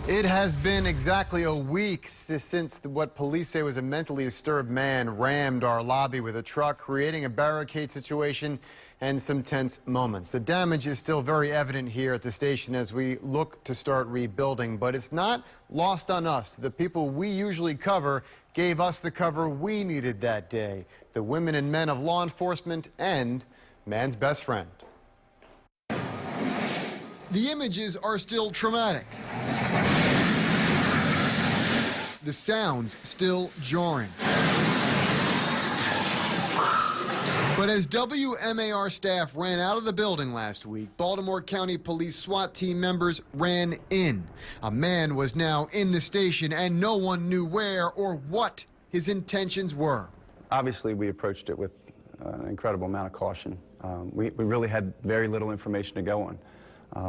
It has been exactly a week since what police say was a mentally disturbed man rammed our lobby with a truck, creating a barricade situation and some tense moments. The damage is still very evident here at the station as we look to start rebuilding, but it's not lost on us. The people we usually cover gave us the cover we needed that day. The women and men of law enforcement and man's best friend. The images are still traumatic. The sounds still jarring. But as WMAR staff ran out of the building last week, Baltimore County Police SWAT team members ran in. A man was now in the station and no one knew where or what his intentions were. Obviously, we approached it with an incredible amount of caution. We really had very little information to go on.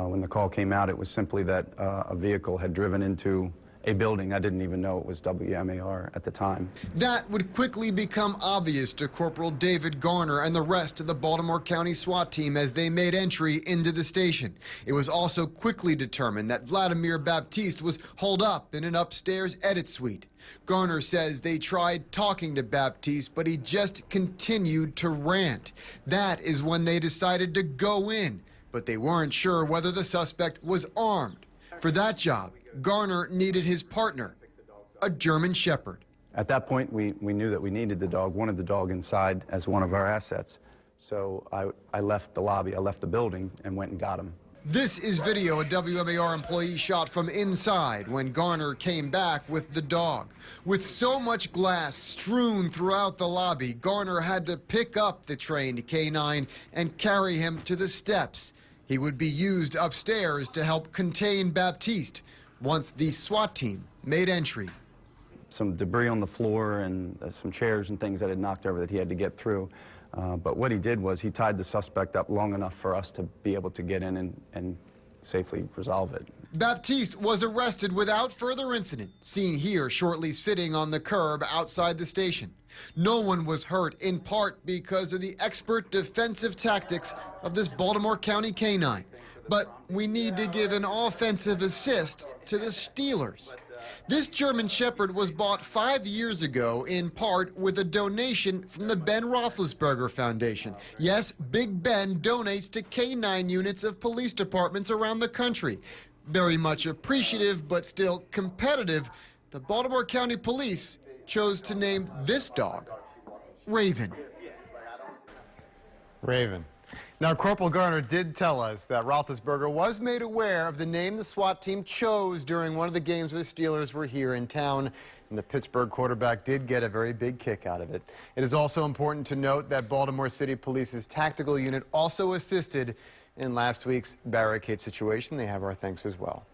When the call came out, it was simply that a vehicle had driven into a building. I didn't even know it was WMAR at the time. That would quickly become obvious to Corporal David Garner and the rest of the Baltimore County SWAT team as they made entry into the station. It was also quickly determined that Vladimir Baptiste was holed up in an upstairs edit suite. Garner says they tried talking to Baptiste, but he just continued to rant. That is when they decided to go in, but they weren't sure whether the suspect was armed. For that job, Garner needed his partner, a German Shepherd. At that point, we knew that we needed the dog, wanted the dog inside as one of our assets. So I left the lobby, I left the building and went and got him. This is video a WMAR employee shot from inside when Garner came back with the dog. With so much glass strewn throughout the lobby, Garner had to pick up the trained canine and carry him to the steps. He would be used upstairs to help contain Baptiste once the SWAT team made entry. Some debris on the floor and some chairs and things that had knocked over that he had to get through. But what he did was he tied the suspect up long enough for us to be able to get in and safely resolve it. Baptiste was arrested without further incident, seen here shortly sitting on the curb outside the station. No one was hurt, in part because of the expert defensive tactics of this Baltimore County canine. But we need to give an offensive assist to the Steelers. This German Shepherd was bought 5 years ago, in part with a donation from the Ben Roethlisberger Foundation. Yes, Big Ben donates to canine units of police departments around the country. Very much appreciative, but still competitive, the Baltimore County Police chose to name this dog Raven. Raven. Now, Corporal Garner did tell us that Roethlisberger was made aware of the name the SWAT team chose during one of the games where the Steelers were here in town, and the Pittsburgh quarterback did get a very big kick out of it. It is also important to note that Baltimore City Police's tactical unit also assisted in last week's barricade situation. They have our thanks as well.